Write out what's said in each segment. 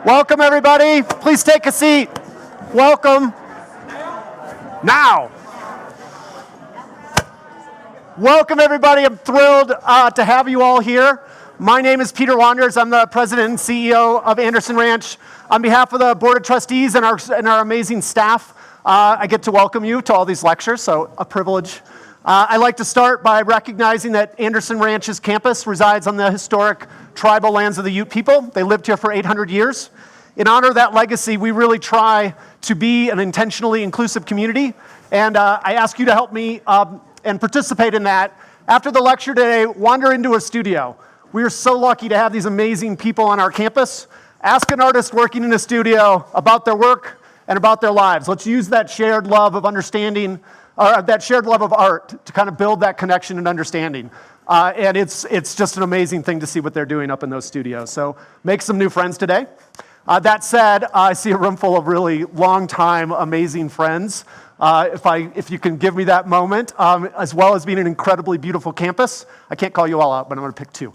Welcome, everybody. Please take a seat. Welcome. Now. Welcome, everybody. I'm thrilled to have you all here. My name is Peter Wanders. I'm the president and CEO of Anderson Ranch. On behalf of the Board of Trustees and our amazing staff, I get to welcome you to all these lectures, so a privilege. I'd like to start by recognizing that Anderson Ranch's campus resides on the historic tribal lands of the Ute people. They lived here for 800 years. In honor of that legacy, we really try to be an intentionally inclusive community, and I ask you to help me and participate in that. After the lecture today, wander into a studio. We are so lucky to have these amazing people on our campus. Ask an artist working in a studio about their work and about their lives. Let's use that shared love of understanding, or that shared love of art to kind of build that connection and understanding. And it's just an amazing thing to see what they're doing up in those studios. So make some new friends today. That said, I see a room full of really long-time, amazing friends. If you can give me that moment, as well as being an incredibly beautiful campus. I can't call you all out, but I'm going to pick two.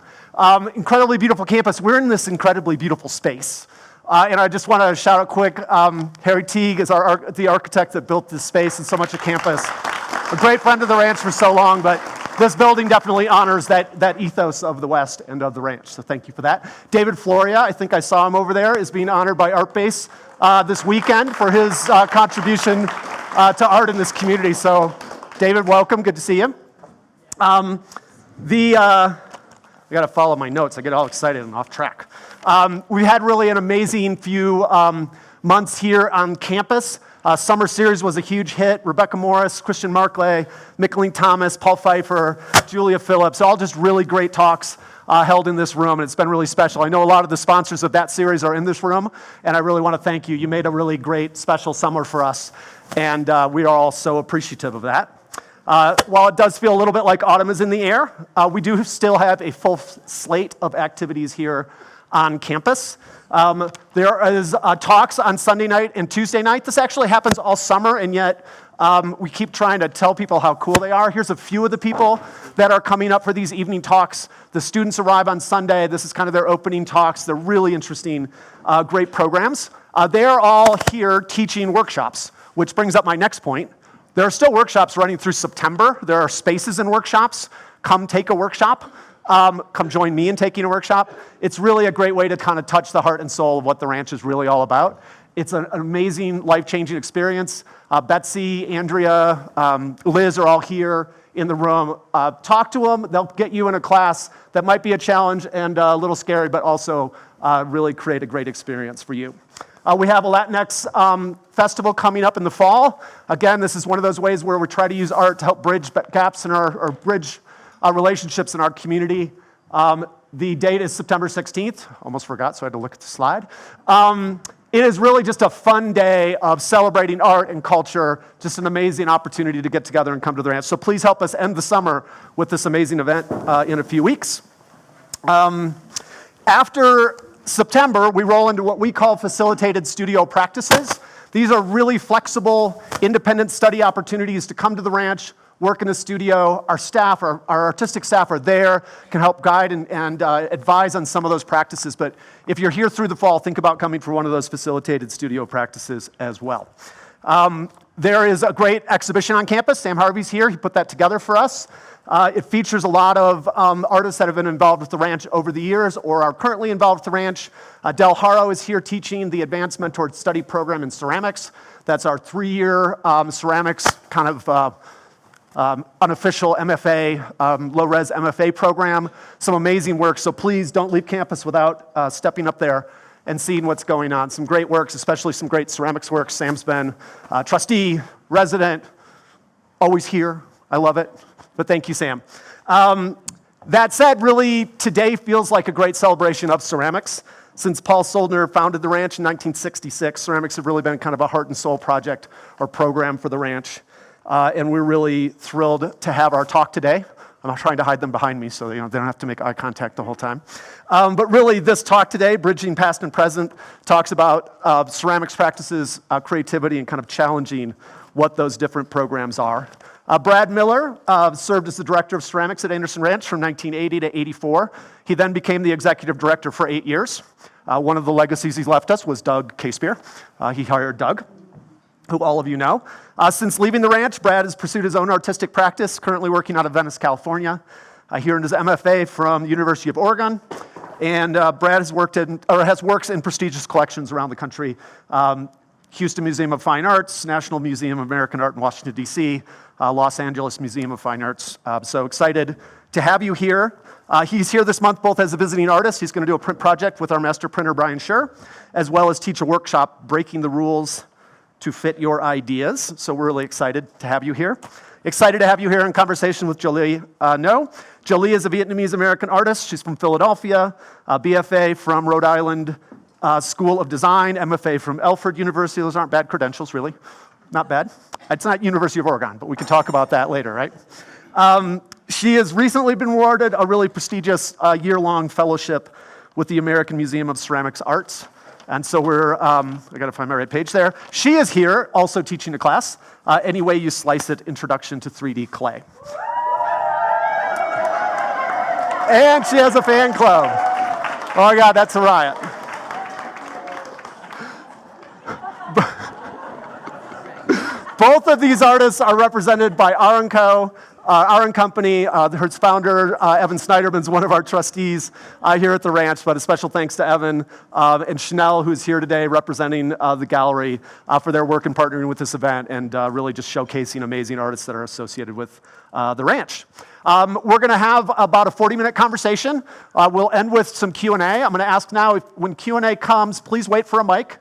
Incredibly beautiful campus. We're in this incredibly beautiful space. And I just want to shout out quick, Harry Teague is the architect that built this space and so much of campus. A great friend of the ranch for so long, but this building definitely honors that ethos of the West and of the ranch, so thank you for that. David Floria, I think I saw him over there, is being honored by ArtBase this weekend for his contribution to art in this community. So, David, welcome, good to see you. I gotta follow my notes, I get all excited and off track. We had really an amazing few months here on campus. Summer series was a huge hit. Rebecca Morris, Christian Markley, Micheline Thomas, Paul Pfeiffer, Julia Phillips, all just really great talks held in this room, and it's been really special. I know a lot of the sponsors of that series are in this room, and I really want to thank you. You made a really great special summer for us, and we are all so appreciative of that. While it does feel a little bit like autumn is in the air, we do still have a full slate of activities here on campus. There is talks on Sunday night and Tuesday night. This actually happens all summer, and yet we keep trying to tell people how cool they are. Here's a few of the people that are coming up for these evening talks. The students arrive on Sunday. This is kind of their opening talks. They're really interesting, great programs. They are all here teaching workshops, which brings up my next point. There are still workshops running through September. There are spaces in workshops. Come take a workshop. Come join me in taking a workshop. It's really a great way to kind of touch the heart and soul of what the ranch is really all about. It's an amazing, life-changing experience. Betsy, Andrea, Liz are all here in the room. Talk to them. They'll get you in a class that might be a challenge and a little scary, but also really create a great experience for you. We have a Latinx festival coming up in the fall. Again, this is one of those ways where we try to use art to help bridge gaps in or bridge relationships in our community. The date is September 16th. Almost forgot, so I had to look at the slide. It is really just a fun day of celebrating art and culture, just an amazing opportunity to get together and come to the ranch. So please help us end the summer with this amazing event in a few weeks. After September, we roll into what we call facilitated studio practices. These are really flexible, independent study opportunities to come to the ranch, work in a studio. Our staff, our artistic staff are there, can help guide and advise on some of those practices. But if you're here through the fall, think about coming for one of those facilitated studio practices as well. There is a great exhibition on campus. Sam Harvey's here. He put that together for us. It features a lot of artists that have been involved with the ranch over the years or are currently involved with the ranch. Del Haro is here teaching the Advanced Mentored Study Program in Ceramics. That's our 3-year ceramics kind of unofficial MFA, low-res MFA program. Some amazing work, so please don't leave campus without stepping up there and seeing what's going on. Some great works, especially some great ceramics works. Sam's been trustee, resident, always here. I love it, but thank you, Sam. That said, really, today feels like a great celebration of ceramics. Since Paul Soldner founded the ranch in 1966, ceramics have really been kind of a heart and soul project or program for the ranch. And we're really thrilled to have our talk today. I'm not trying to hide them behind me so they don't have to make eye contact the whole time. But really, this talk today, Bridging Past and Present, talks about ceramics practices, creativity, and kind of challenging what those different programs are. Brad Miller served as the director of ceramics at Anderson Ranch from 1980 to 84. He then became the executive director for 8 years. One of the legacies he's left us was Doug Casebeer. He hired Doug, who all of you know. Since leaving the ranch, Brad has pursued his own artistic practice, currently working out of Venice, California. He earned his MFA from the University of Oregon, and Brad has works in prestigious collections around the country. Houston Museum of Fine Arts, National Museum of American Art in Washington, D.C., Los Angeles Museum of Fine Arts. So excited to have you here. He's here this month both as a visiting artist. He's going to do a print project with our master printer, Brian Scher, as well as teach a workshop, Breaking the Rules to Fit Your Ideas. So we're really excited to have you here. Excited to have you here in conversation with Jolie No. Jolie is a Vietnamese-American artist. She's from Philadelphia, BFA from Rhode Island School of Design, MFA from Elford University. Those aren't bad credentials, really. Not bad. It's not University of Oregon, but we can talk about that later, right? She has recently been awarded a really prestigious year-long fellowship with the American Museum of Ceramics Arts. And so I got to find my right page there. She is here also teaching a class, Any Way You Slice It, Introduction to 3D Clay. And she has a fan club. Oh my God, that's a riot. Both of these artists are represented by Aaron Company. Her founder, Evan Snyderman's one of our trustees here at the ranch, but a special thanks to Evan and Chanel, who's here today representing the gallery for their work in partnering with this event and really just showcasing amazing artists that are associated with the ranch. We're going to have about a 40-minute conversation. We'll end with some Q&A. I'm going to ask now, when Q&A comes, please wait for a mic.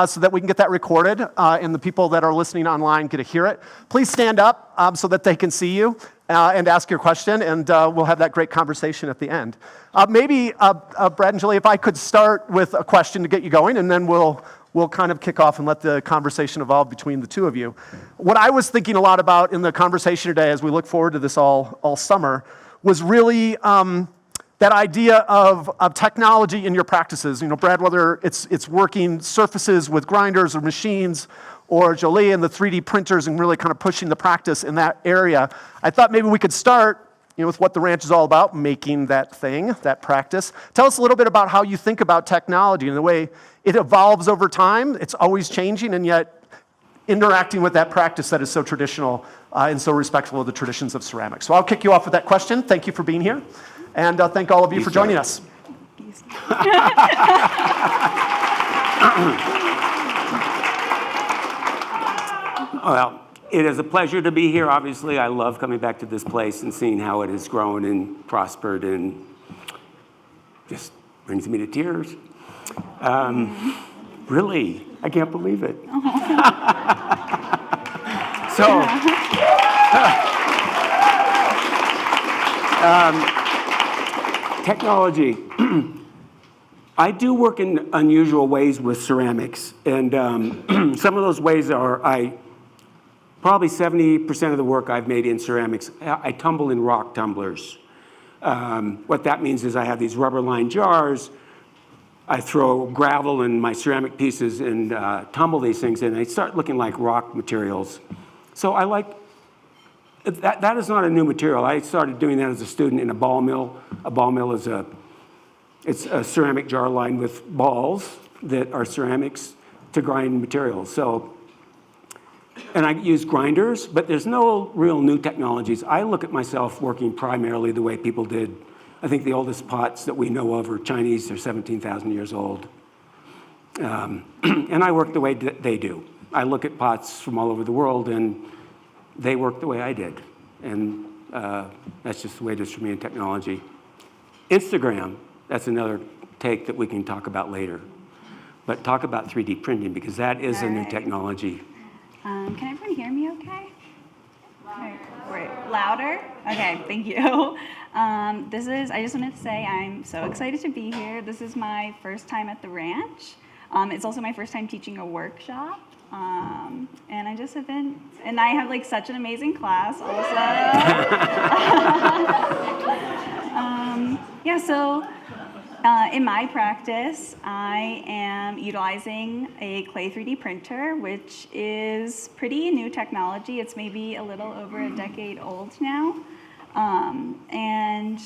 So that we can get that recorded, and the people that are listening online get to hear it. Please stand up so that they can see you and ask your question, and we'll have that great conversation at the end. Maybe, Brad and Julie, if I could start with a question to get you going, and then we'll kind of kick off and let the conversation evolve between the two of you. What I was thinking a lot about in the conversation today as we look forward to this all summer was really that idea of technology in your practices. You know, Brad, whether it's working surfaces with grinders or machines, or Jolie and the 3D printers and really kind of pushing the practice in that area, I thought maybe we could start with what the ranch is all about, making that thing, that practice. Tell us a little bit about how you think about technology and the way it evolves over time. It's always changing, and yet interacting with that practice that is so traditional and so respectful of the traditions of ceramics. So I'll kick you off with that question. Thank you for being here. And thank all of you for joining us. Well, it is a pleasure to be here. Obviously, I love coming back to this place and seeing how it has grown and prospered, and just brings me to tears. Really, I can't believe it. Technology. I do work in unusual ways with ceramics, and some of those ways are, probably 70% of the work I've made in ceramics, I tumble in rock tumblers. What that means is I have these rubber-lined jars, I throw gravel in my ceramic pieces and tumble these things in, and they start looking like rock materials. So I like, that is not a new material. I started doing that as a student in a ball mill. A ball mill is it's a ceramic jar lined with balls that are ceramics to grind materials. So, and I use grinders, but there's no real new technologies. I look at myself working primarily the way people did. I think the oldest pots that we know of are Chinese. They're 17,000 years old. And I work the way that they do. I look at pots from all over the world, and they work the way I did. And that's just the way it is for me in technology. Instagram, that's another take that we can talk about later. But talk about 3D printing, because that is a new technology. Can everyone hear me okay? Wait, louder? Okay, thank you. I just wanted to say I'm so excited to be here. This is my first time at the ranch. It's also my first time teaching a workshop. And I just have been, and I have like such an amazing class also. In my practice, I am utilizing a Clay 3D printer, which is pretty new technology. It's maybe a little over a decade old now. And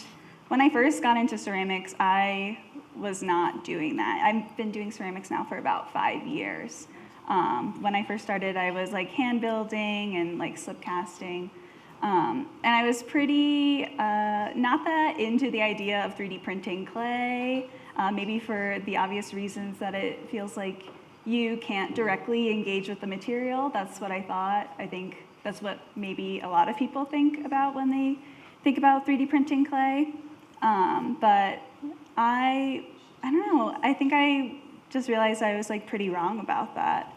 when I first got into ceramics, I was not doing that. I've been doing ceramics now for about 5 years. When I first started, I was like hand building and like slip casting. And I was pretty not that into the idea of 3D printing clay, maybe for the obvious reasons that it feels like you can't directly engage with the material. That's what I thought. I think that's what maybe a lot of people think about when they think about 3D printing clay. But I don't know, I think I just realized I was like pretty wrong about that.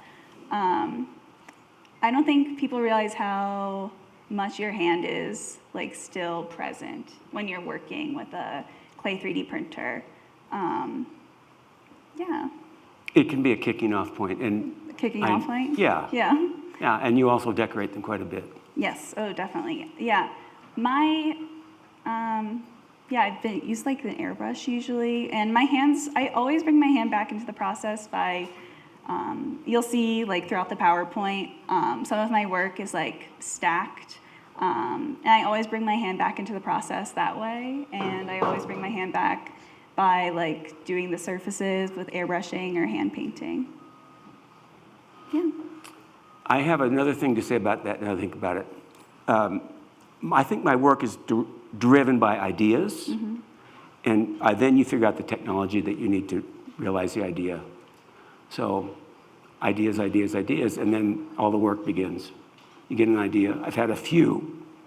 I don't think people realize how much your hand is like still present when you're working with a clay 3D printer. Yeah. It can be a kicking off point. And Kicking off point? Yeah. Yeah. Yeah, and you also decorate them quite a bit. Yes, oh, definitely. Yeah. My, I've been used like an airbrush usually, and my hands, I always bring my hand back into the process by, you'll see like throughout the PowerPoint, some of my work is like stacked, and I always bring my hand back into the process that way, and I always bring my hand back by like doing the surfaces with airbrushing or hand painting. Yeah. I have another thing to say about that now I think about it. I think my work is driven by ideas, and then you figure out the technology that you need to realize the idea. So ideas, ideas, ideas, and then all the work begins. You get an idea. I've had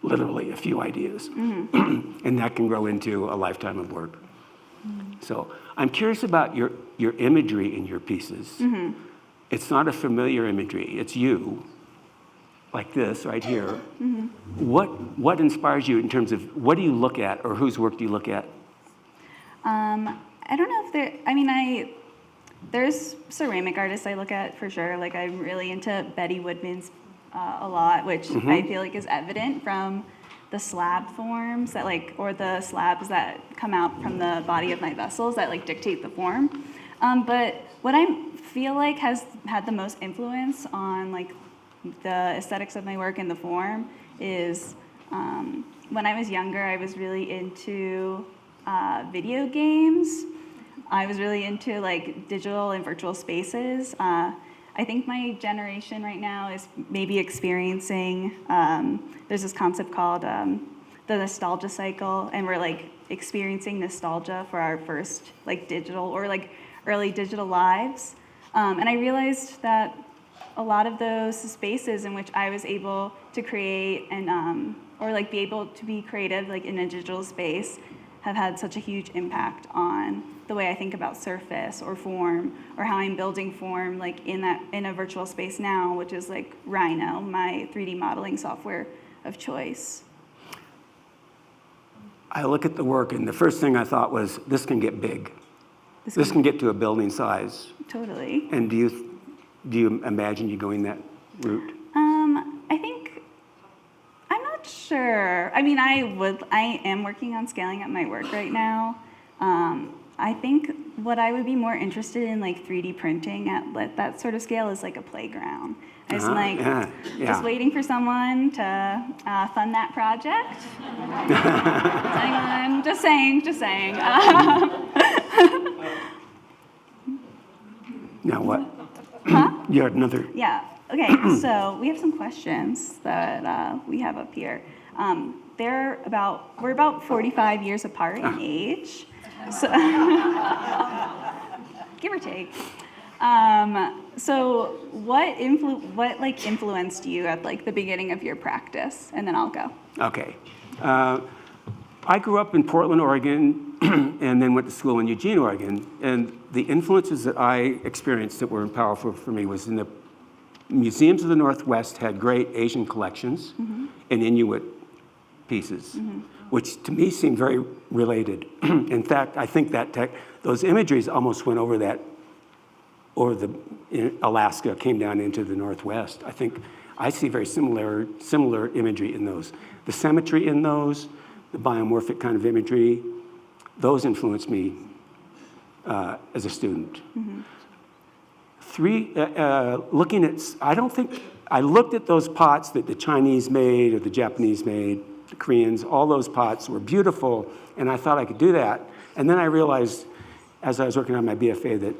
literally a few ideas, and that can grow into a lifetime of work. So I'm curious about your imagery in your pieces. It's not a familiar imagery. It's you, like this right here. What inspires you in terms of what do you look at, or whose work do you look at? I don't know if there's ceramic artists I look at for sure. Like I'm really into Betty Woodman's a lot, which I feel like is evident from the slab forms that or the slabs that come out from the body of my vessels that like dictate the form. But what I feel like has had the most influence on like the aesthetics of my work and the form is when I was younger, I was really into video games. I was really into like digital and virtual spaces. I think my generation right now is maybe experiencing, there's this concept called the nostalgia cycle, and we're like experiencing nostalgia for our first like digital or like early digital lives. And I realized that a lot of those spaces in which I was able to create and or like be able to be creative like in a digital space have had such a huge impact on the way I think about surface or form, or how I'm building form like in a virtual space now, which is like Rhino, my 3D modeling software of choice. I look at the work, and the first thing I thought was, this can get big. This can get to a building size. Totally. And do you imagine you going that route? I think, I'm not sure. I mean, I am working on scaling up my work right now. I think what I would be more interested in like 3D printing at that sort of scale is like a playground. I was like, just waiting for someone to fund that project. I'm just saying. Now what? Huh? You had another. Yeah. Okay. So we have some questions that we have up here. We're about 45 years apart in age, so give or take. So what influenced you at like the beginning of your practice? And then I'll go. Okay. I grew up in Portland, Oregon, and then went to school in Eugene, Oregon. And the influences that I experienced that were powerful for me was in the museums of the Northwest had great Asian collections and Inuit pieces, which to me seemed very related. In fact, I think that those imageries almost went over Alaska, came down into the Northwest. I think I see very similar imagery in those. The symmetry in those, the biomorphic kind of imagery, those influenced me as a student. Looking at, I looked at those pots that the Chinese made or the Japanese made, the Koreans, all those pots were beautiful, and I thought I could do that. And then I realized as I was working on my BFA, that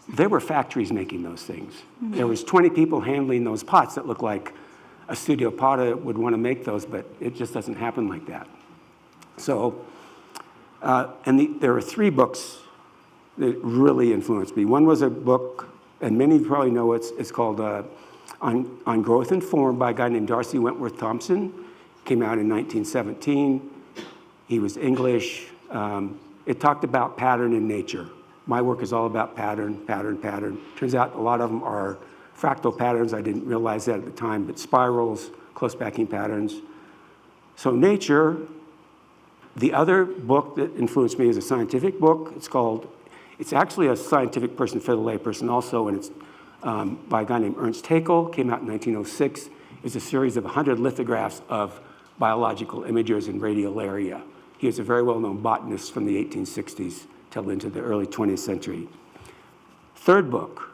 there were factories making those things. There was 20 people handling those pots that look like a studio potter would want to make those, but it just doesn't happen like that. So, there are 3 books that really influenced me. One was a book, and many probably know it's called On Growth and Form by a guy named Darcy Wentworth Thompson. Came out in 1917. He was English. It talked about pattern in nature. My work is all about pattern, pattern, pattern. Turns out a lot of them are fractal patterns. I didn't realize that at the time, but spirals, close backing patterns. So nature. The other book that influenced me is a scientific book. It's actually a scientific person for the layperson also, and it's by a guy named Ernst Haeckel, came out in 1906. It's a series of 100 lithographs of biological imagers in radiolaria. He was a very well-known botanist from the 1860s till into the early 20th century. Third book.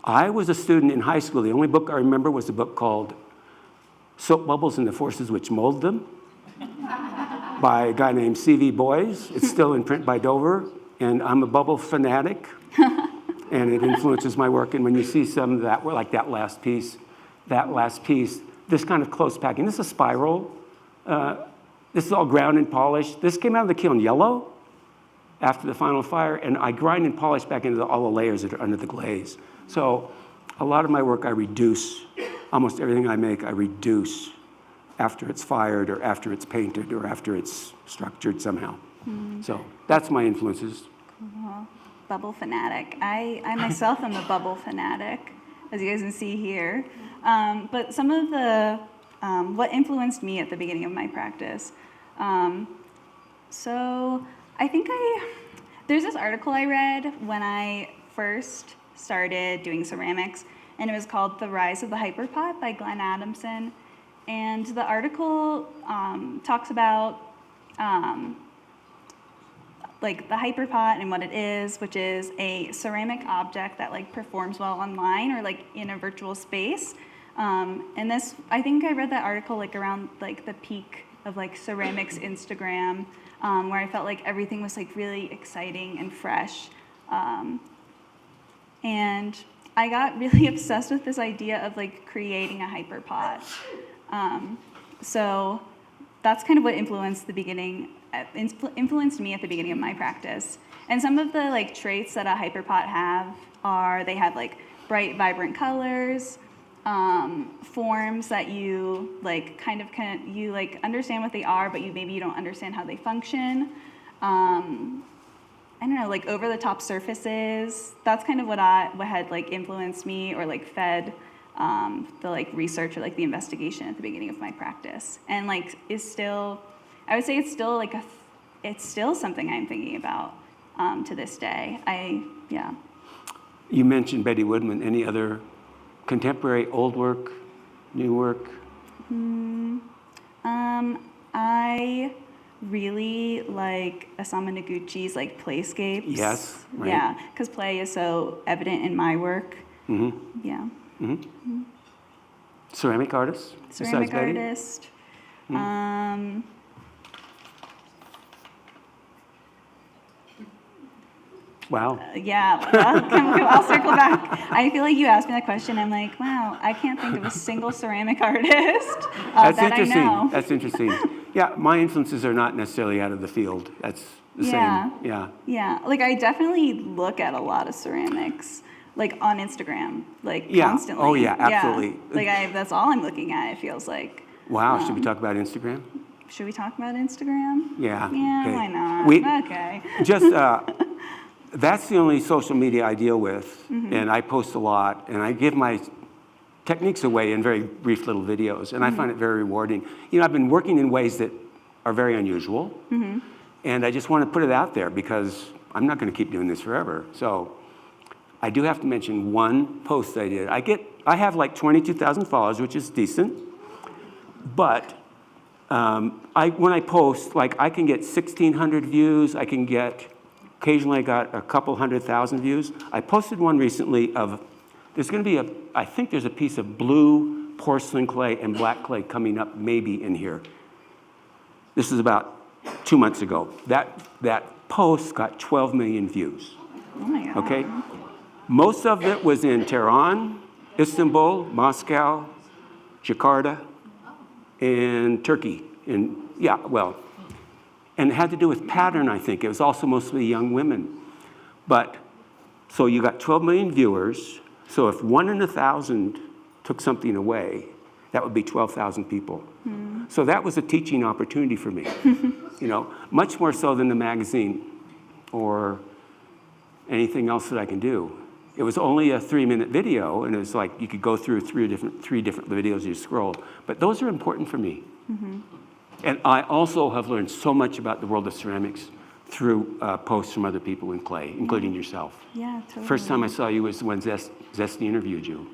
I was a student in high school. The only book I remember was a book called Soap Bubbles and the Forces Which Mold Them by a guy named C.V. Boyes. It's still in print by Dover, and I'm a bubble fanatic, and it influences my work. And when you see some of that, like that last piece, this kind of close packing, this is a spiral. This is all ground and polished. This came out of the kiln yellow after the final fire, and I grind and polish back into all the layers that are under the glaze. So a lot of my work I reduce, almost everything I make I reduce after it's fired or after it's painted or after it's structured somehow. So that's my influences. Cool. Bubble fanatic. I myself am a bubble fanatic, as you guys can see here. But some of the, what influenced me at the beginning of my practice. So I think there's this article I read when I first started doing ceramics, and it was called The Rise of the Hyperpot by Glenn Adamson. And the article talks about like the hyperpot and what it is, which is a ceramic object that like performs well online or like in a virtual space. And this, I think I read that article like around like the peak of like ceramics Instagram, where I felt like everything was like really exciting and fresh. And I got really obsessed with this idea of like creating a hyperpot. So that's kind of what influenced me at the beginning of my practice. And some of the like traits that a hyperpot have are they have like bright, vibrant colors, forms that you like you like understand what they are, but maybe you don't understand how they function. I don't know, like over the top surfaces. That's kind of what had like influenced me or like fed the like research or like the investigation at the beginning of my practice, and like I would say it's still something I'm thinking about to this day. Yeah. You mentioned Betty Woodman. Any other contemporary old work, new work? I really like Osamu Noguchi's like playscapes. Yes, right. Yeah, because play is so evident in my work. Mm-hmm. Yeah. Mm-hmm. Ceramic artist? Ceramic besides Betty? artist. Wow. Yeah, well, I'll circle back. I feel like you asked me that question. I'm like, wow, I can't think of a single ceramic artist That's that interesting. I know. That's interesting. Yeah, my influences are not necessarily out of the field. That's the same. Yeah. Yeah, like I definitely look at a lot of ceramics, like on Instagram, like Yeah. constantly. Oh, yeah, absolutely. Yeah. Like that's all I'm looking at, it feels like. Wow, should we talk about Instagram? Should we talk about Instagram? Yeah. Yeah, okay. why not? Okay. Just, that's the only social media I deal with, and I post a lot, and I give my techniques away in very brief little videos, and I find it very rewarding. You know, I've been working in ways that are very unusual, and I just want to put it out there because I'm not going to keep doing this forever. So I do have to mention one post I did. I have like 22,000 followers, which is decent, but when I post, like I can get 1,600 views, occasionally I got a couple 100,000 views. I posted one recently I think there's a piece of blue porcelain clay and black clay coming up maybe in here. This is about 2 months ago. That post got 12 million views, Oh my God. okay? Most of it was in Tehran, Istanbul, Moscow, Jakarta, and Turkey. And yeah, well, and it had to do with pattern, I think. It was also mostly young women. But, so you got 12 million viewers. So if 1 in 1,000 took something away, that would be 12,000 people. So that was a teaching opportunity for me, you know, much more so than the magazine or anything else that I can do. It was only a 3-minute video, and it was like you could go through three different videos you scrolled. But those are important for me. And I also have learned so much about the world of ceramics through posts from other people in clay, including yourself. Yeah, totally. First time I saw you was when Zesty interviewed you.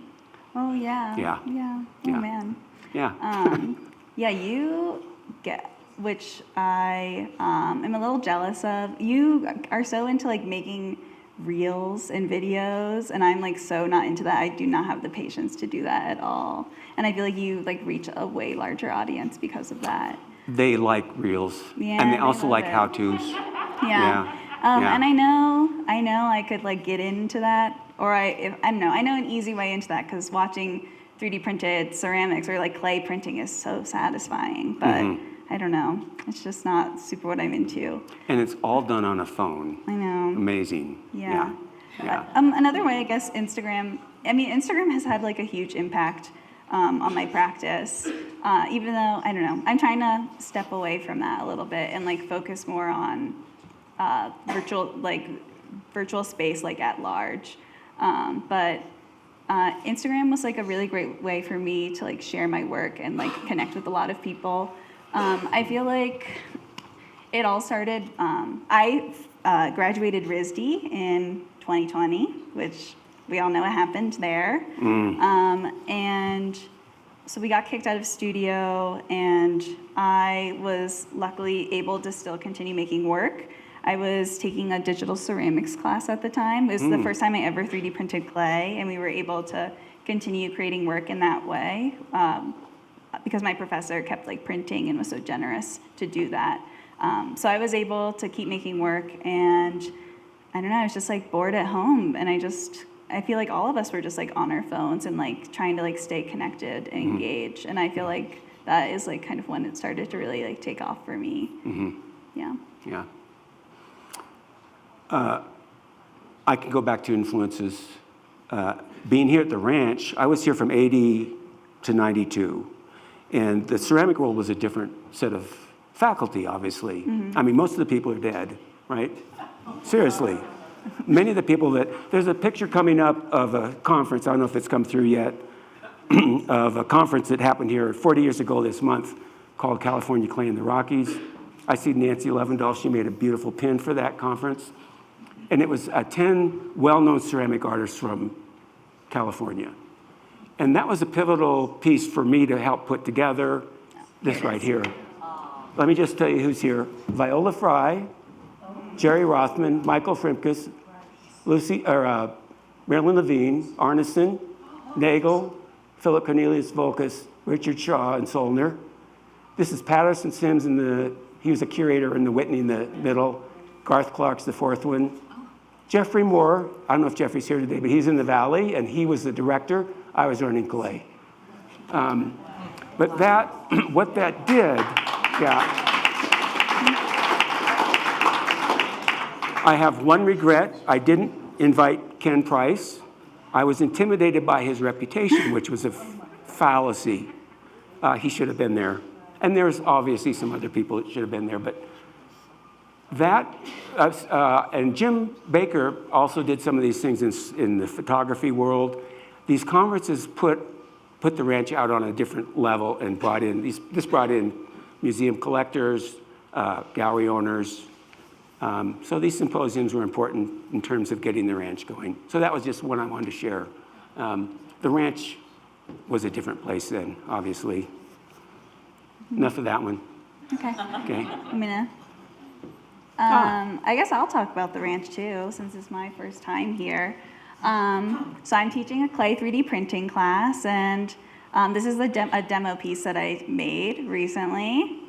Oh, yeah. Yeah. Yeah. Oh, Yeah. man. Yeah. Yeah, you get, which I am a little jealous of. You are so into like making reels and videos, and I'm like so not into that. I do not have the patience to do that at all. And I feel like you like reach a way larger audience because of that. They like reels. Yeah, And they they also love like it. how-tos. Yeah. Yeah. And I know I could like get into that, or I don't know, I know an easy way into that because watching 3D printed ceramics or like clay printing is so satisfying, but I don't know, it's just not super what I'm into. And it's all done on a phone. I know. Amazing. Yeah. Yeah. Another way, I guess, Instagram has had like a huge impact on my practice, even though, I don't know, I'm trying to step away from that a little bit and like focus more on virtual space like at large. But Instagram was like a really great way for me to like share my work and like connect with a lot of people. I feel like it all started, I graduated RISD in 2020, which we all know what happened there. And so we got kicked out of studio, and I was luckily able to still continue making work. I was taking a digital ceramics class at the time. It was the first time I ever 3D printed clay, and we were able to continue creating work in that way because my professor kept like printing and was so generous to do that. So I was able to keep making work, and I don't know, I was just like bored at home, and I feel like all of us were just like on our phones and like trying to like stay connected and engaged. And I feel like that is like kind of when it started to really like take off for me. Yeah. Yeah. I can go back to influences. Being here at the ranch, I was here from 80 to 92. And the ceramic world was a different set of faculty, obviously. I mean, most of the people are dead, right? Seriously. Many of the people there's a picture coming up of a conference, I don't know if it's come through yet, of a conference that happened here 40 years ago this month called California Clay in the Rockies. I see Nancy Levendahl, she made a beautiful pin for that conference. And it was 10 well-known ceramic artists from California. And that was a pivotal piece for me to help put together this right here. Let me just tell you who's here. Viola Fry, Jerry Rothman, Michael Frimkus, Marilyn Levine, Arneson, Nagel, Philip Cornelius Volkus, Richard Shaw, and Solner. This is Patterson Sims, he was a curator in the Whitney in the middle. Garth Clark's the fourth one. Jeffrey Moore, I don't know if Jeffrey's here today, but he's in the Valley, and he was the director. I was learning clay. But what that did, yeah. I have one regret. I didn't invite Ken Price. I was intimidated by his reputation, which was a fallacy. He should have been there. And there's obviously some other people that should have been there, but that, and Jim Baker also did some of these things in the photography world. These conferences put the ranch out on a different level and this brought in museum collectors, gallery owners. So these symposiums were important in terms of getting the ranch going. So that was just one I wanted to share. The ranch was a different place then, obviously. Enough of that one. Okay. Okay. I guess I'll talk about the ranch too, since it's my first time here. So I'm teaching a clay 3D printing class, and this is a demo piece that I made recently.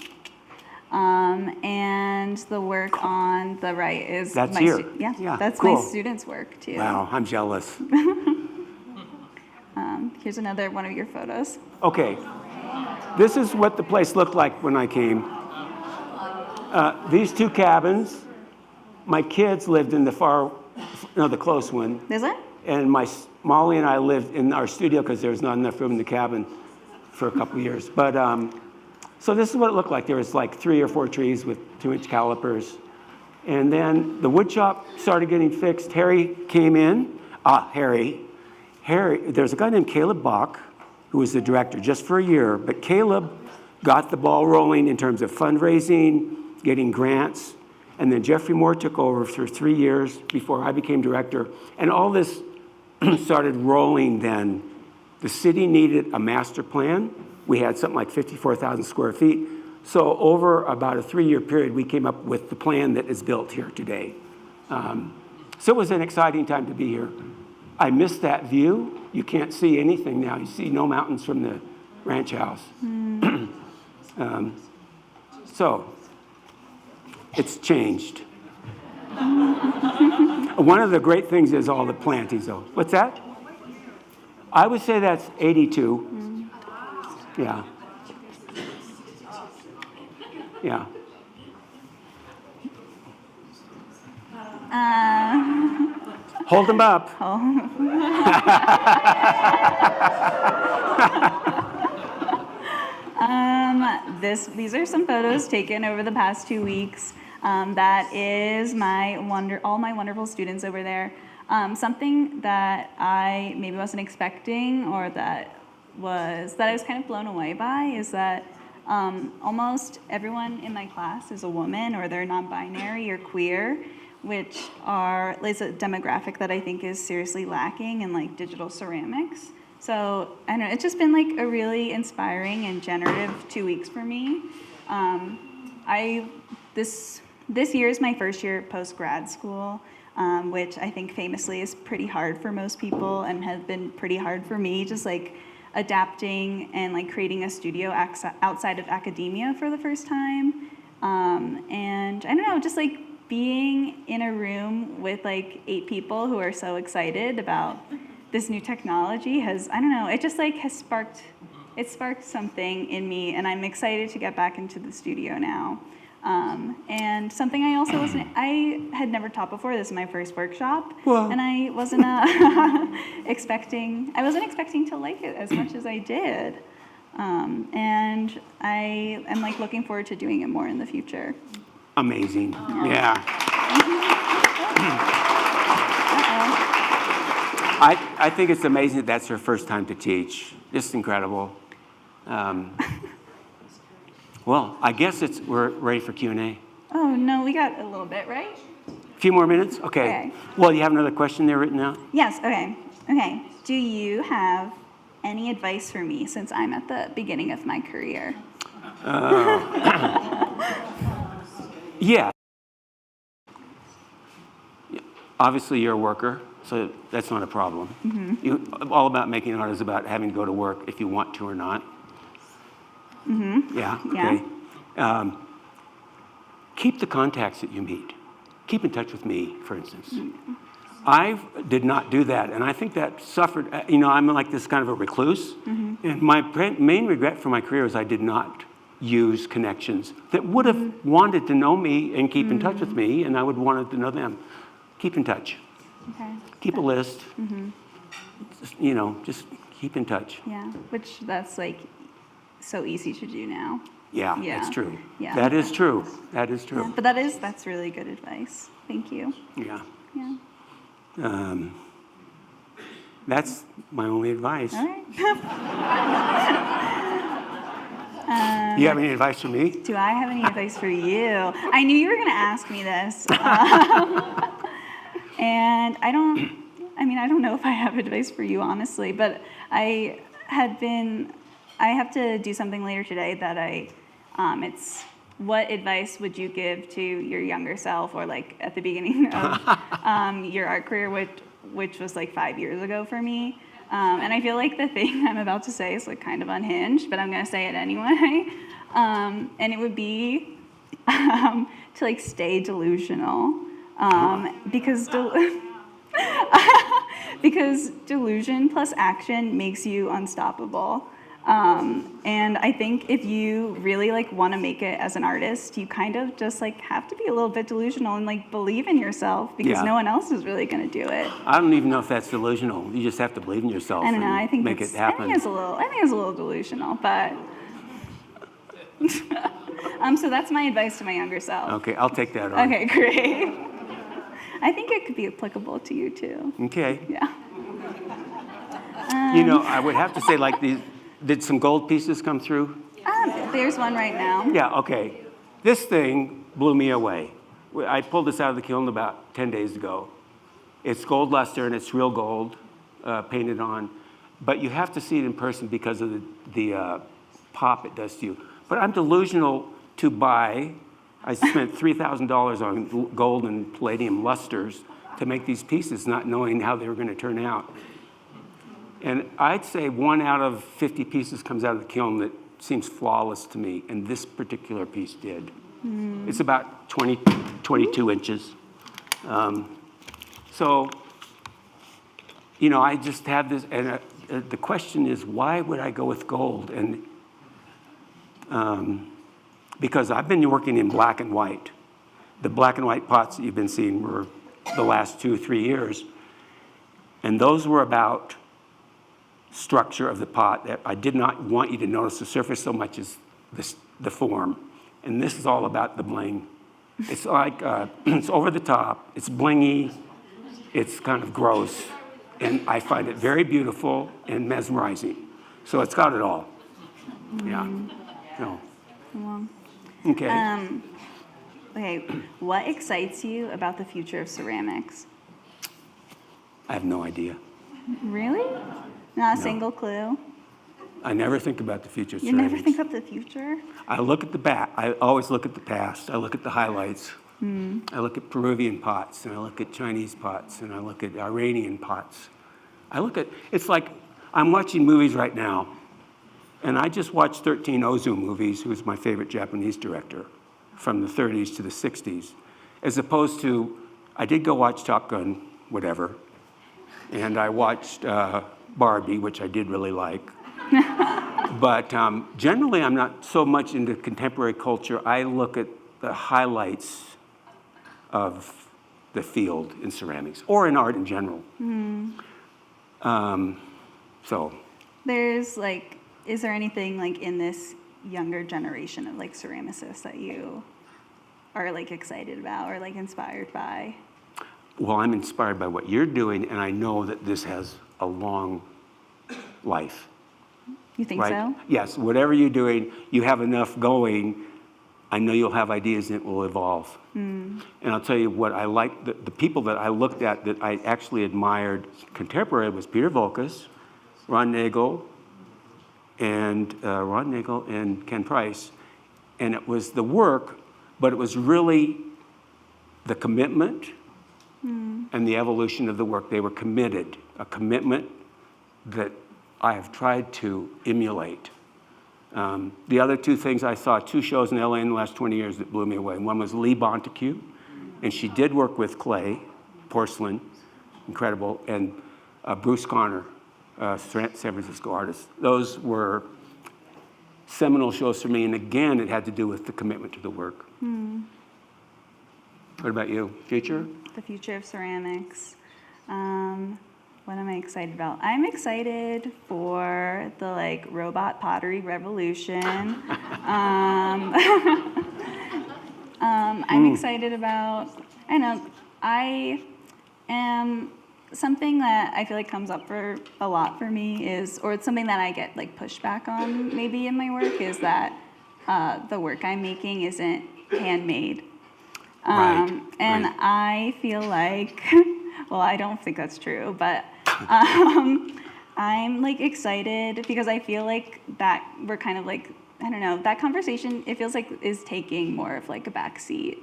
And the work on the right is That's my here. yeah, Yeah, that's cool. my students' work too. Wow, I'm jealous. Here's another one of your photos. Okay, this is what the place looked like when I came. These two cabins, my kids lived in the the close one. This one? And Molly and I lived in our studio because there was not enough room in the cabin for a couple of years. But so this is what it looked like. There was like 3 or 4 trees with 2-inch calipers. And then the wood shop started getting fixed. Harry came in. Harry, there's a guy named Caleb Bach who was the director just for a year. But Caleb got the ball rolling in terms of fundraising, getting grants. And then Jeffrey Moore took over for 3 years before I became director. And all this started rolling then. The city needed a master plan. We had something like 54,000 square feet. So over about a 3-year period, we came up with the plan that is built here today. So it was an exciting time to be here. I missed that view. You can't see anything now. You see no mountains from the ranch house. So it's changed. One of the great things is all the plantings, though. What's that? I would say that's 82. Yeah. Yeah. Hold them up. These are some photos taken over the past 2 weeks. That is all my wonderful students over there. Something that I maybe wasn't expecting, or that I was kind of blown away by, is that almost everyone in my class is a woman, or they're non-binary or queer, which is a demographic that I think is seriously lacking in like digital ceramics. So I don't know, it's just been like a really inspiring and generative 2 weeks for me. This year is my first year post-grad school, which I think famously is pretty hard for most people and has been pretty hard for me, just like adapting and like creating a studio outside of academia for the first time. And I don't know, just like being in a room with like 8 people who are so excited about this new technology it sparked something in me, and I'm excited to get back into the studio now. And something I had never taught before. This is my first workshop, and I wasn't expecting to like it as much as I did. And I am like looking forward to doing it more in the future. Amazing. Yeah. I think it's amazing that that's her first time to teach. Just incredible. Well, I guess we're ready for Q&A. Oh, no, we got a little bit, right? A few more minutes? Okay. Okay. Well, you have another question there written out? Yes, okay. Okay. Do you have any advice for me since I'm at the beginning of my career? Yeah. Obviously, you're a worker, so that's not a problem. All about making art is about having to go to work if you want to or not. Yeah, okay. Keep the contacts that you meet. Keep in touch with me, for instance. I did not do that, and I think that suffered. I'm like this kind of a recluse, and my main regret for my career is I did not use connections that would have wanted to know me and keep in touch with me, and I would wanted to know them. Keep in touch. Okay. Keep a list. Just keep in touch. Yeah, which that's like so easy to do now. Yeah, Yeah. that's true. Yeah. That is true. That is true. Yeah, but that's really good advice. Thank you. Yeah. Yeah. That's my only advice. All right. You have any advice for me? Do I have any advice for you? I knew you were going to ask me this. And I don't know if I have advice for you, honestly, but I have to do something later today that it's what advice would you give to your younger self, or like at the beginning of your art career, which was like 5 years ago for me. And I feel like the thing I'm about to say is like kind of unhinged, but I'm going to say it anyway. And it would be to like stay delusional, because because delusion plus action makes you unstoppable. And I think if you really like want to make it as an artist, you kind of just like have to be a little bit delusional and like believe in yourself, because Yeah. no one else is really going to do it. I don't even know if that's delusional. You just have to believe in yourself I don't know. and I think make it happen. I think it's a little delusional, but so that's my advice to my younger self. Okay, I'll take that on. Okay, great. I think it could be applicable to you too. Okay. Yeah. You know, I would have to say, like, did some gold pieces come through? There's one right now. Yeah, okay. This thing blew me away. I pulled this out of the kiln about 10 days ago. It's gold luster and it's real gold painted on, but you have to see it in person because of the pop it does to you. But I'm delusional to buy. I spent $3,000 on gold and palladium lusters to make these pieces, not knowing how they were going to turn out. And I'd say 1 out of 50 pieces comes out of the kiln that seems flawless to me, and this particular piece did. It's about 22 inches. So, you know, I just have this, and the question is, why would I go with gold? And because I've been working in black and white. The black and white pots that you've been seeing were the last 2 or 3 years, and those were about structure of the pot. That I did not want you to notice the surface so much as the form. And this is all about the bling. It's like, it's over the top, it's blingy, it's kind of gross, and I find it very beautiful and mesmerizing. So it's got it all. Yeah. So. Okay. Okay, what excites you about the future of ceramics? I have no idea. Really? Not a No. single clue? I never think about the future of You ceramics. never think of the future? I look at the back. I always look at the past. I look at the highlights. I look at Peruvian pots, and I look at Chinese pots, and I look at Iranian pots. It's like I'm watching movies right now, and I just watched 13 Ozu movies, who's my favorite Japanese director, from the 30s to the 60s, as opposed to, I did go watch Top Gun, whatever, and I watched Barbie, which I did really like. But generally, I'm not so much into contemporary culture. I look at the highlights of the field in ceramics, or in art in general. So. There's like, is there anything like in this younger generation of like ceramicists that you are like excited about or like inspired by? Well, I'm inspired by what you're doing, and I know that this has a long life. You think Right? so? Yes, whatever you're doing, you have enough going. I know you'll have ideas and it will evolve. And I'll tell you what I like, the people that I looked at that I actually admired contemporary was Peter Voulkos, Ron Nagel, and Ken Price. And it was the work, but it was really the commitment and the evolution of the work. They were committed, a commitment that I have tried to emulate. The other two things, I saw 2 shows in LA in the last 20 years that blew me away. One was Lee Bonteque, and she did work with clay, porcelain, incredible, and Bruce Conner, San Francisco artist. Those were seminal shows for me, and again, it had to do with the commitment to the work. What about you? Future? The future of ceramics. What am I excited about? I'm excited for the like robot pottery revolution. I'm excited about, I am, something that I feel like comes up for a lot for me is, or it's something that I get like pushback on maybe in my work, is that the work I'm making isn't handmade. Right, And right. I feel like, well, I don't think that's true, but I'm like excited because I feel like that we're kind of like, I don't know, that conversation, it feels like is taking more of like a back seat.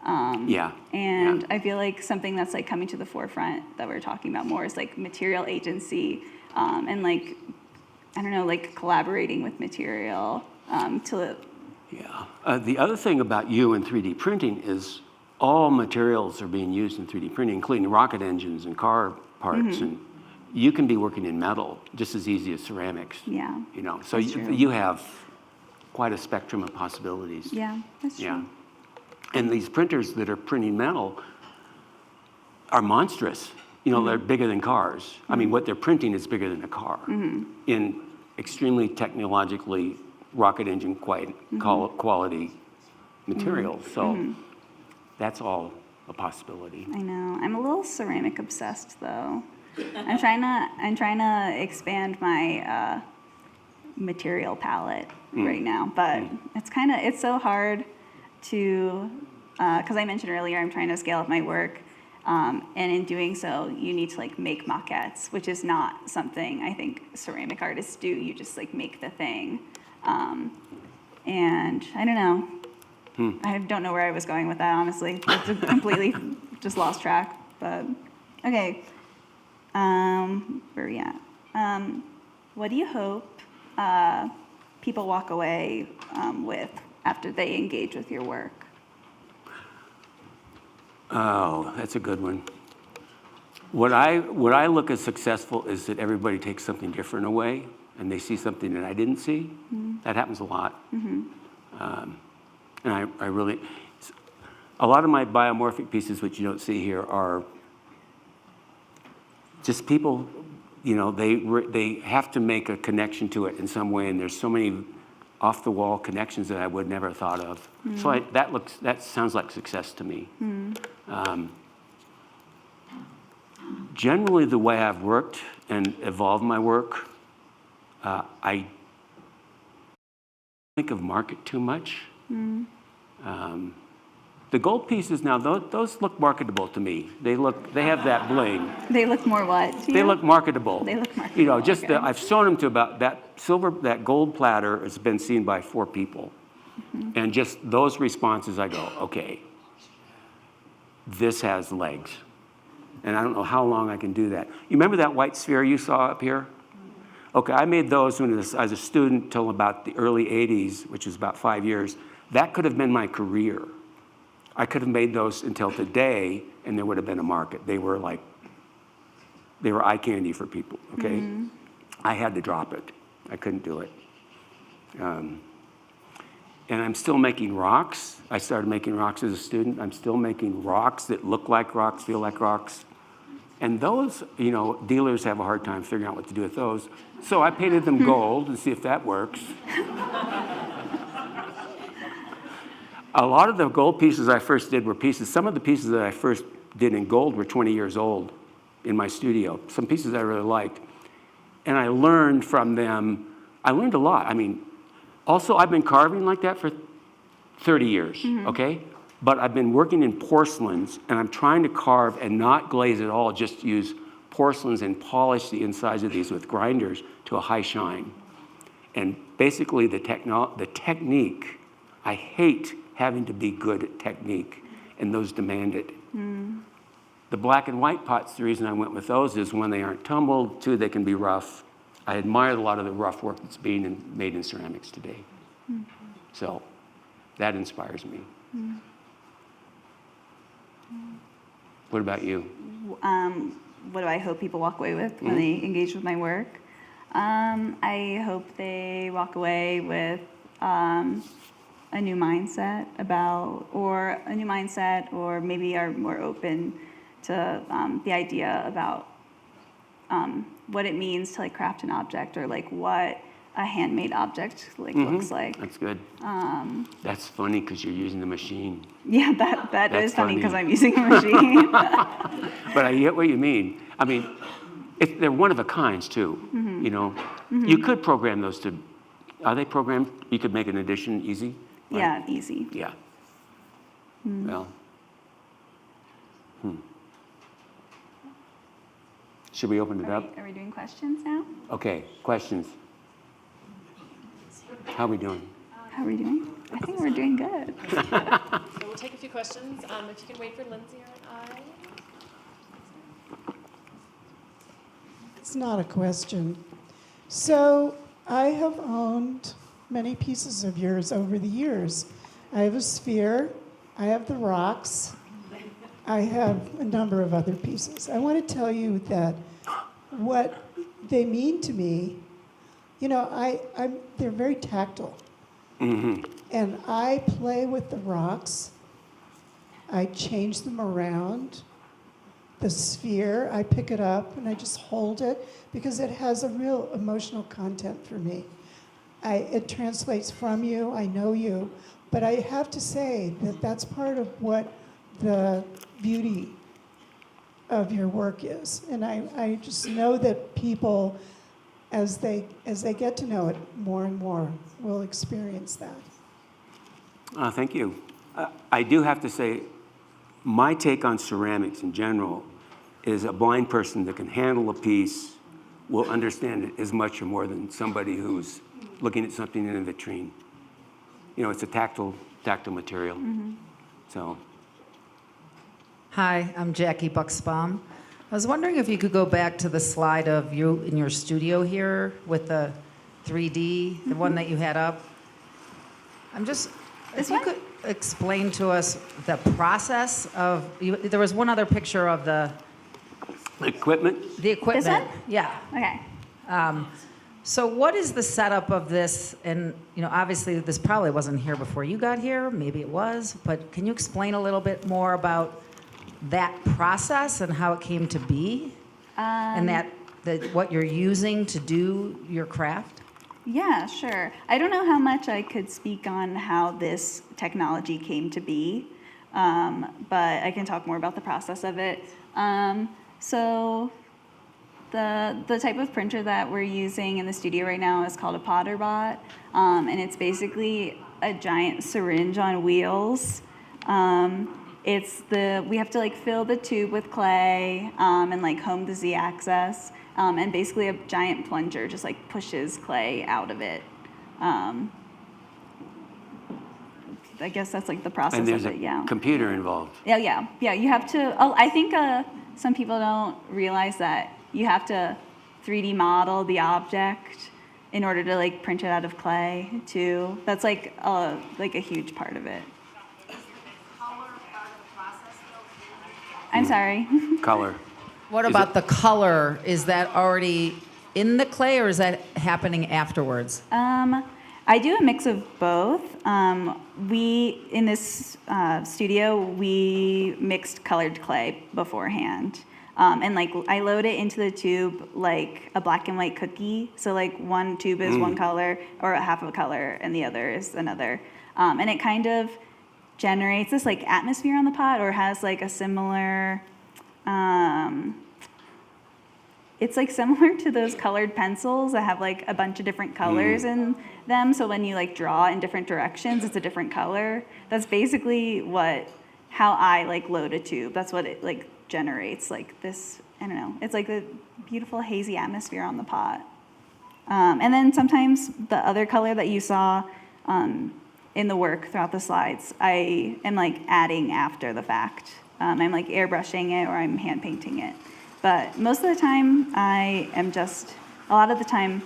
Yeah. And yeah. I feel like something that's like coming to the forefront that we're talking about more is like material agency, and like, I don't know, like collaborating with material to Yeah. The other thing about you in 3D printing is all materials are being used in 3D printing, including rocket engines and car parts. And you can be working in metal just as easy as ceramics. Yeah. You know, so That's true. you have quite a spectrum of possibilities. Yeah, that's true. Yeah. And these printers that are printing metal are monstrous. You know, they're bigger than cars. I mean, what they're printing is bigger than a car in extremely technologically rocket engine quality materials. So that's all a possibility. I know. I'm a little ceramic obsessed though. I'm trying to expand my material palette right now, but it's so hard to, because I mentioned earlier, I'm trying to scale up my work. And in doing so, you need to like make maquettes, which is not something I think ceramic artists do. You just like make the thing. And I don't know. I don't know where I was going with that, honestly. It's completely just lost track. But okay, where are we at? What do you hope people walk away with after they engage with your work? Oh, that's a good one. What I look as successful is that everybody takes something different away and they see something that I didn't see. That happens a lot. And I really, a lot of my biomorphic pieces, which you don't see here, are just people, you know, they have to make a connection to it in some way, and there's so many off-the-wall connections that I would never have thought of. So that sounds like success to me. Generally, the way I've worked and evolved my work, I think of market too much. The gold pieces now, those look marketable to me. They have that bling. They look more what to you? They look marketable. They look marketable. You know, just okay. I've shown them to about that gold platter has been seen by 4 people. And just those responses, I go, okay, this has legs. And I don't know how long I can do that. You remember that white sphere you saw up here? Okay, I made those when I was a student till about the early 80s, which was about 5 years. That could have been my career. I could have made those until today, and there would have been a market. They were eye candy for people, okay? I had to drop it. I couldn't do it. And I'm still making rocks. I started making rocks as a student. I'm still making rocks that look like rocks, feel like rocks. And those, you know, dealers have a hard time figuring out what to do with those. So I painted them gold and see if that works. A lot of the gold pieces I first did were some of the pieces that I first did in gold were 20 years old in my studio. Some pieces I really liked. And I learned from them, I learned a lot. I mean, also I've been carving like that for 30 years, okay? But I've been working in porcelains, and I'm trying to carve and not glaze at all, just use porcelains and polish the insides of these with grinders to a high shine. And basically the technique, I hate having to be good at technique, and those demand it. The black and white pots, the reason I went with those is one, they aren't tumbled, 2, they can be rough. I admire a lot of the rough work that's being made in ceramics today. So that inspires me. What about you? What do I hope people walk away with when they engage with my work? I hope they walk away with a new mindset or maybe are more open to the idea about what it means to like craft an object or like what a handmade object looks like. That's good. That's funny because you're using the machine. Yeah, that That's is funny because funny. I'm using a machine. But I get what you mean. I mean, they're one of a kinds too. You know, you could program those to. Are they programmed? You could make an addition easy. Right? Yeah, easy. Yeah. Well. Should we open it up? Are we doing questions now? Okay, questions. How are we doing? How are we doing? I think we're doing good. So we'll take a few questions. If you can wait for Lindsay or I. It's not a question. So I have owned many pieces of yours over the years. I have a sphere, I have the rocks, I have a number of other pieces. I want to tell you that what they mean to me, you know, they're very tactile. And I play with the rocks. I change them around. The sphere, I pick it up and I just hold it because it has a real emotional content for me. It translates from you, I know you, but I have to say that that's part of what the beauty of your work is. And I just know that people, as they get to know it more and more, will experience that. Thank you. I do have to say, my take on ceramics in general is a blind person that can handle a piece will understand it as much or more than somebody who's looking at something in a vitrine. You know, it's a tactile material. So. Hi, I'm Jackie Bucksbaum. I was wondering if you could go back to the slide of you in your studio here with the 3D, the one that you had up. If you could explain to us the process of, there was one other picture of the Equipment? equipment. This one? Yeah. Okay. So what is the setup of this? And, you know, obviously this probably wasn't here before you got here, maybe it was, but can you explain a little bit more about that process and how it came to be? And what you're using to do your craft? Yeah, sure. I don't know how much I could speak on how this technology came to be, but I can talk more about the process of it. So the type of printer that we're using in the studio right now is called a Potterbot, and it's basically a giant syringe on wheels. We have to like fill the tube with clay and like home the Z-axis, and basically a giant plunger just like pushes clay out of it. I guess that's like the process And there's of it, yeah. a computer involved. Yeah. You have to. I think some people don't realize that you have to 3D model the object in order to like print it out of clay too. That's like a huge part of it. I'm sorry. Color. What Is about it- the color? Is that already in the clay or is that happening afterwards? I do a mix of both. In this studio, we mixed colored clay beforehand. And like I load it into the tube like a black and white cookie. So like one tube is one color or a half of a color and the other is another. And it kind of generates this like atmosphere on the pot or has like a similar, it's like similar to those colored pencils that have like a bunch of different colors in them. So when you like draw in different directions, it's a different color. That's basically how I like load a tube. That's what it like generates, like this, I don't know. It's like a beautiful hazy atmosphere on the pot. And then sometimes the other color that you saw in the work throughout the slides, I am like adding after the fact. I'm like airbrushing it or I'm hand painting it. But most of the time, a lot of the time,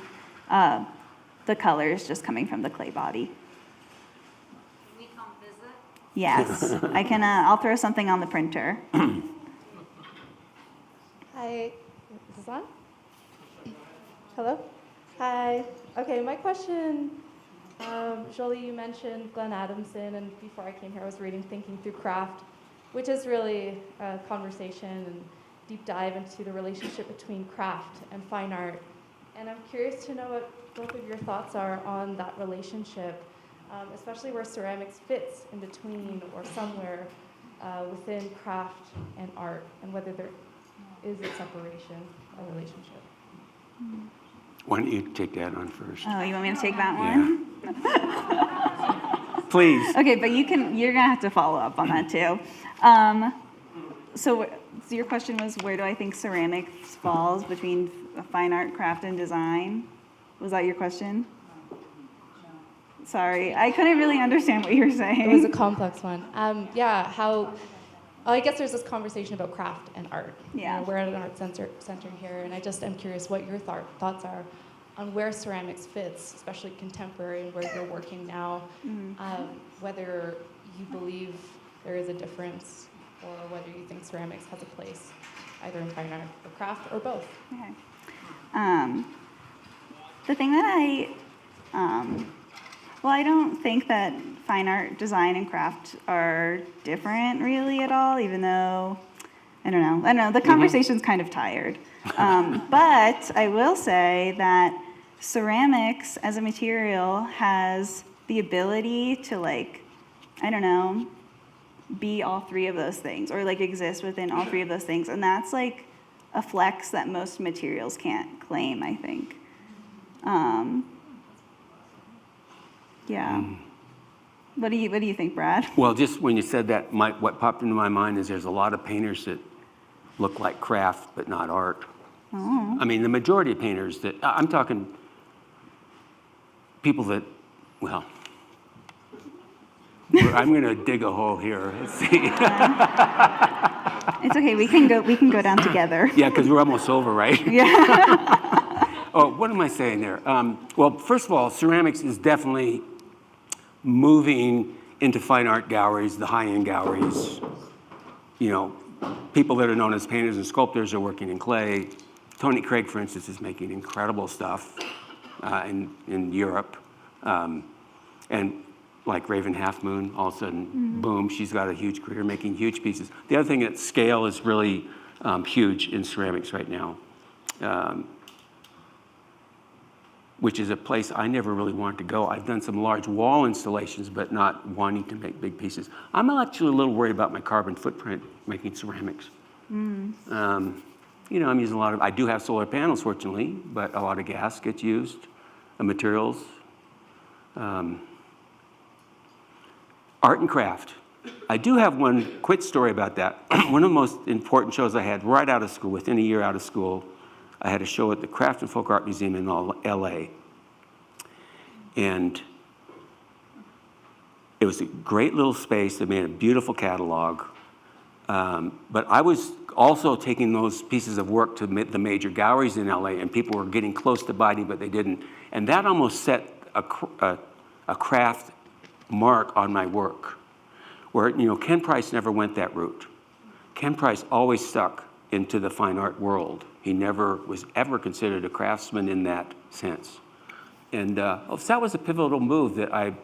the color is just coming from the clay body. Can we come visit? Yes, I can, I'll throw something on the printer. Hi, is this on? Hello? Hi. Okay, my question, Jolie, you mentioned Glenn Adamson, and before I came here, I was reading Thinking Through Craft, which is really a conversation and deep dive into the relationship between craft and fine art. And I'm curious to know what both of your thoughts are on that relationship, especially where ceramics fits in between or somewhere within craft and art, and whether there is a separation, a relationship. Why don't you take that on first? Oh, you want me to take that one? Yeah. Please. Okay, but you're gonna have to follow up on that too. So your question was, where do I think ceramics falls between fine art, craft, and design? Was that your question? Sorry, I couldn't really understand what you were saying. It was a complex one. I guess there's this conversation about craft and art. Yeah. You know, we're at an art center here, and I just am curious what your thoughts are where ceramics fits, especially contemporary and where you're working now, whether you believe there is a difference or whether you think ceramics has a place either in fine art or craft or both. Okay. The thing that well, I don't think that fine art, design, and craft are different really at all, even though, I don't know, the conversation's kind of tired. But I will say that ceramics as a material has the ability to, like, I don't know, be all three of those things, or like exist within all three of those things. And that's like a flex that most materials can't claim, I think. Yeah. What do you think, Brad? Well, just when you said that, what popped into my mind is there's a lot of painters that look like craft but not art. Oh. I mean, the majority of painters that, I'm talking people that, well, I'm going to dig a hole here. Let's see. It's okay. We can go down together. Yeah, because we're almost over, right? Yeah. Oh, what am I saying there? Well, first of all, ceramics is definitely moving into fine art galleries, the high-end galleries. You know, people that are known as painters and sculptors are working in clay. Tony Craig, for instance, is making incredible stuff in Europe. And like Raven Half Moon, all of a sudden, boom, she's got a huge career making huge pieces. The other thing, that scale is really huge in ceramics right now, which is a place I never really wanted to go. I've done some large wall installations, but not wanting to make big pieces. I'm actually a little worried about my carbon footprint making ceramics. You know, I'm using I do have solar panels, fortunately, but a lot of gas gets used, materials. Art and craft. I do have one quick story about that. One of the most important shows I had right out of school, within a year out of school, I had a show at the Craft and Folk Art Museum in LA. And it was a great little space. They made a beautiful catalog. But I was also taking those pieces of work to the major galleries in LA, and people were getting close to biting, but they didn't. And that almost set a craft mark on my work, where, you know, Ken Price never went that route. Ken Price always stuck into the fine art world. He never was ever considered a craftsman in that sense. And so that was a pivotal move that I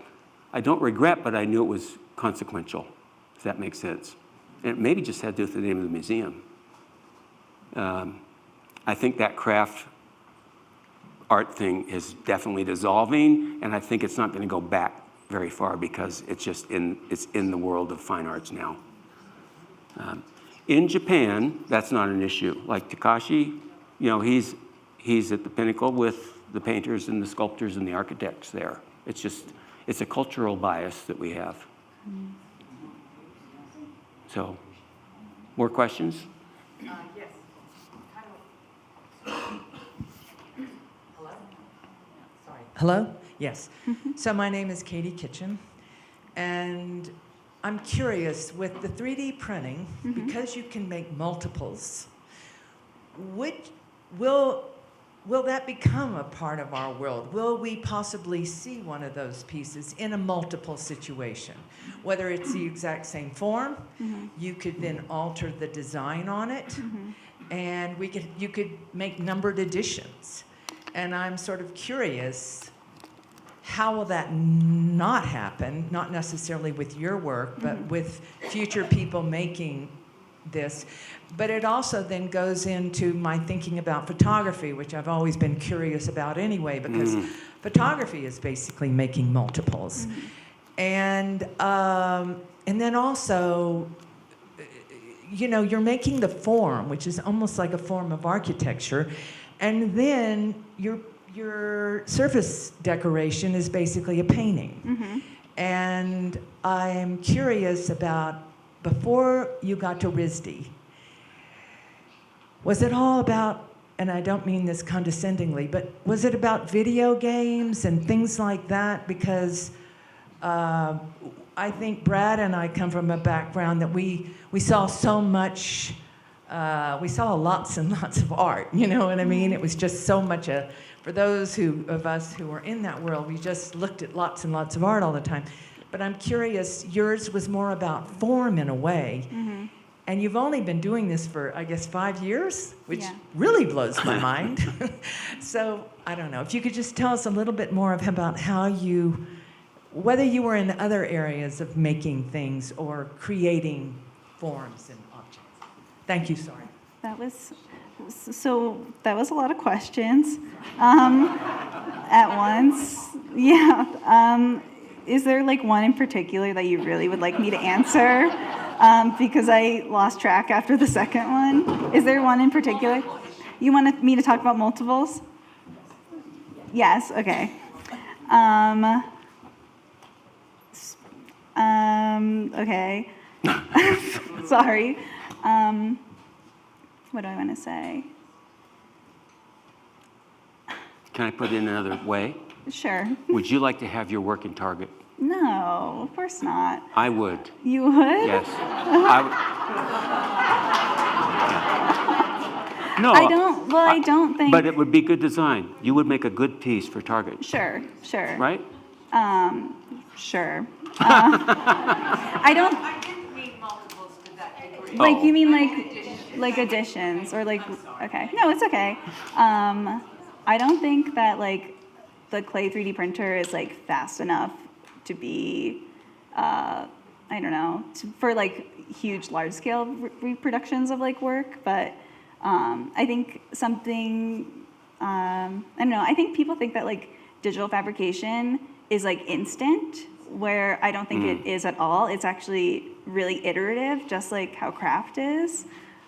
don't regret, but I knew it was consequential, if that makes sense. And it maybe just had to do with the name of the museum. I think that craft art thing is definitely dissolving, and I think it's not going to go back very far because it's in the world of fine arts now. In Japan, that's not an issue. Like Takashi, you know, he's at the pinnacle with the painters and the sculptors and the architects there. It's a cultural bias that we have. So, more questions? Yes. Hello? Yes. So my name is Katie Kitchen, and I'm curious, with the 3D printing, because you can make multiples, will that become a part of our world? Will we possibly see one of those pieces in a multiple situation? Whether it's the exact same form, you could then alter the design on it, and you could make numbered editions. And I'm sort of curious, how will that not happen? Not necessarily with your work, but with future people making this. But it also then goes into my thinking about photography, which I've always been curious about anyway, because photography is basically making multiples. And then also, you know, you're making the form, which is almost like a form of architecture, and then your surface decoration is basically a painting. And I'm curious about, before you got to RISD, was it all about, and I don't mean this condescendingly, but was it about video games and things like that? Because I think Brad and I come from a background that we saw so much we saw lots and lots of art, you know what I mean? It was just so much for those of us who were in that world, we just looked at lots and lots of art all the time. But I'm curious, yours was more about form in a way. And you've only been doing this for, I guess, 5 years, which Yeah. really blows my mind. So, I don't know, if you could just tell us a little bit more about how whether you were in other areas of making things or creating forms and objects. Thank you, sorry. That was a lot of questions at once. Yeah. Is there like one in particular that you really would like me to answer? Because I lost track after the second one. Is there one in particular? You wanted me to talk about multiples? Yes. Okay. Okay. Sorry. What do I want to say? Can I put it in another way? Sure. Would you like to have your work in Target? No, of course not. I would. You would? Yes. No. I don't think. But it would be good design. You would make a good piece for Target, Sure. right? Sure. I don't. I didn't mean multiples to that degree. Like, you mean like additions or like, okay. No, it's okay. I don't think that like the clay 3D printer is like fast enough to be, I don't know, for like huge large scale reproductions of like work. But I think something, I don't know, I think people think that like digital fabrication is like instant, where I don't think it is at all. It's actually really iterative, just like how craft is.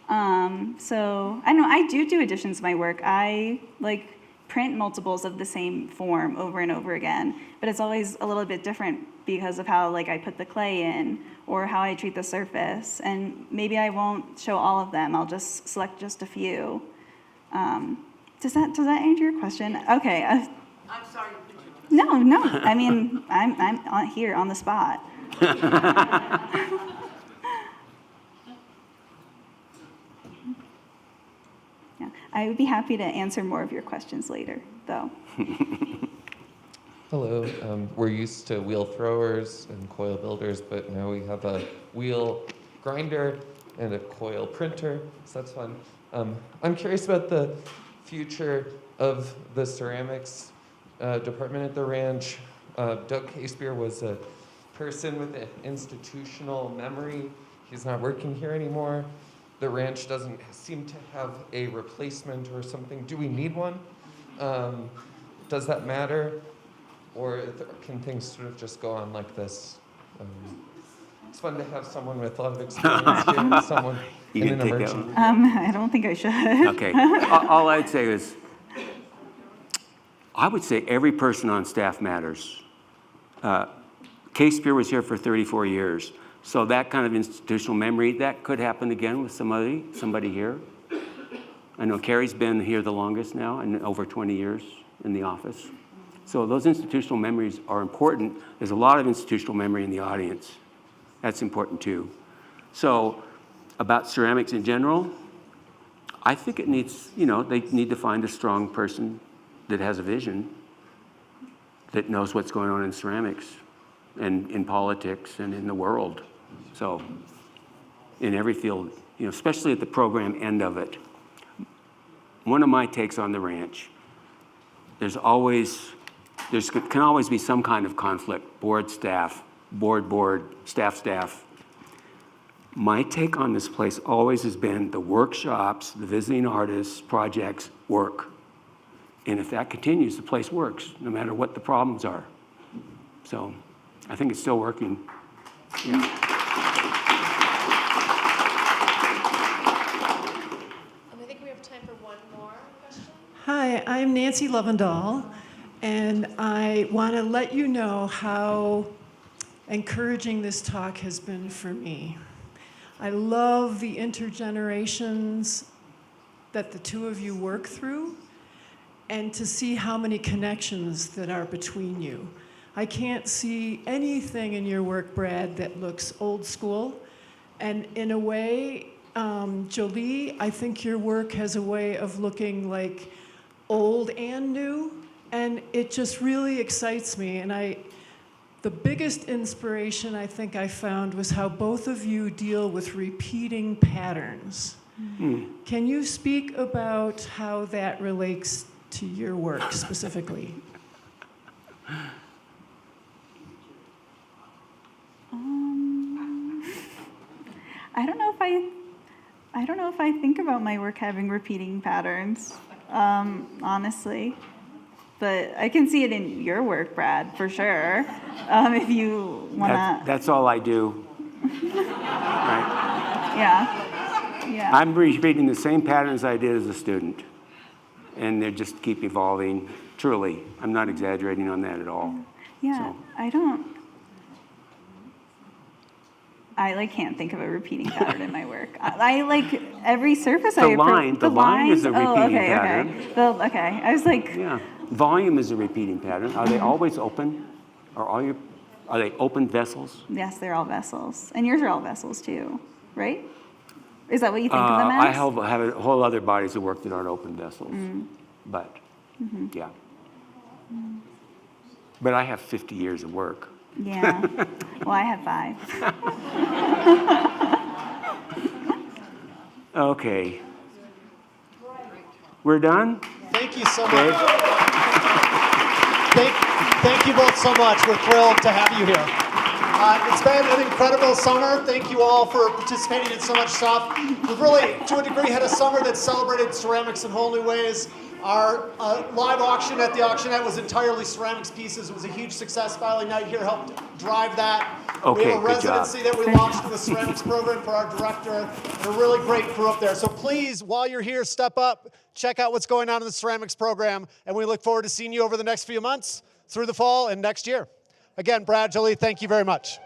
So I don't know, I do additions to my work. I like print multiples of the same form over and over again, but it's always a little bit different because of how like I put the clay in or how I treat the surface. And maybe I won't show all of them. I'll just select just a few. Does that answer your question? Okay. I'm sorry to put you. No. I mean, I'm here on the spot. Yeah, I would be happy to answer more of your questions later, though. Hello. We're used to wheel throwers and coil builders, but now we have a wheel grinder and a coil printer, so that's fun. I'm curious about the future of the ceramics department at the ranch. Doug Casebeer was a person with an institutional memory. He's not working here anymore. The ranch doesn't seem to have a replacement or something. Do we need one? Does that matter? Or can things sort of just go on like this? It's fun to have someone with a lot of experience here and someone You in can an take that emergency. I don't think I should. Okay. All I'd say is, I would say every person on staff matters. Casebeer was here for 34 years. So that kind of institutional memory, that could happen again with somebody here. I know Carrie's been here the longest now, and over 20 years in the office. So those institutional memories are important. There's a lot of institutional memory in the audience. That's important too. So about ceramics in general, I think it needs, they need to find a strong person that has a vision, that knows what's going on in ceramics and in politics and in the world. So in every field, especially at the program end of it. One of my takes on the ranch, there can always be some kind of conflict, board, staff, board, staff. My take on this place always has been the workshops, the visiting artists, projects work. And if that continues, the place works, no matter what the problems are. So I think it's still working. Yeah. I think we have time for one more question. Hi, I'm Nancy Lovendahl, and I want to let you know how encouraging this talk has been for me. I love the intergenerations that the two of you work through, and to see how many connections that are between you. I can't see anything in your work, Brad, that looks old school. And in a way, Jolie, I think your work has a way of looking like old and new, and it just really excites me. And the biggest inspiration I think I found was how both of you deal with repeating patterns. Can you speak about how that relates to your work specifically? I don't know if I think about my work having repeating patterns, honestly. But I can see it in your work, Brad, for sure. If you wanna, That's all I do. Right? yeah. I'm repeating the same patterns I did as a student. And they just keep evolving, truly. I'm not exaggerating on that at all. Yeah, So. I can't think of a repeating pattern in my work. I like every surface The I approach. line- the line is a repeating okay, pattern. Okay. Okay. I was like, Yeah. Volume is a repeating pattern. Are they always open? Are they open vessels? yes, they're all vessels, and yours are all vessels too, right? Is that what you think of them I as? have a whole other bodies of work that aren't open vessels. But, yeah. But I have 50 years of work. Yeah. Well, I have 5. Okay. We're done? Thank you so Dave? much. Thank you both so much. We're thrilled to have you here. It's been an incredible summer. Thank you all for participating in so much stuff. We've really, to a degree, had a summer that celebrated ceramics in whole new ways. Our live auction at the auctionette was entirely ceramics pieces. It was a huge success. Valley Knight here helped drive that. Okay, we have a good job. residency that we launched in the ceramics program for our director, and a really great crew up there. So please, while you're here, step up, check out what's going on in the ceramics program, and we look forward to seeing you over the next few months, through the fall, and next year. Again, Brad, Jolie, thank you very much.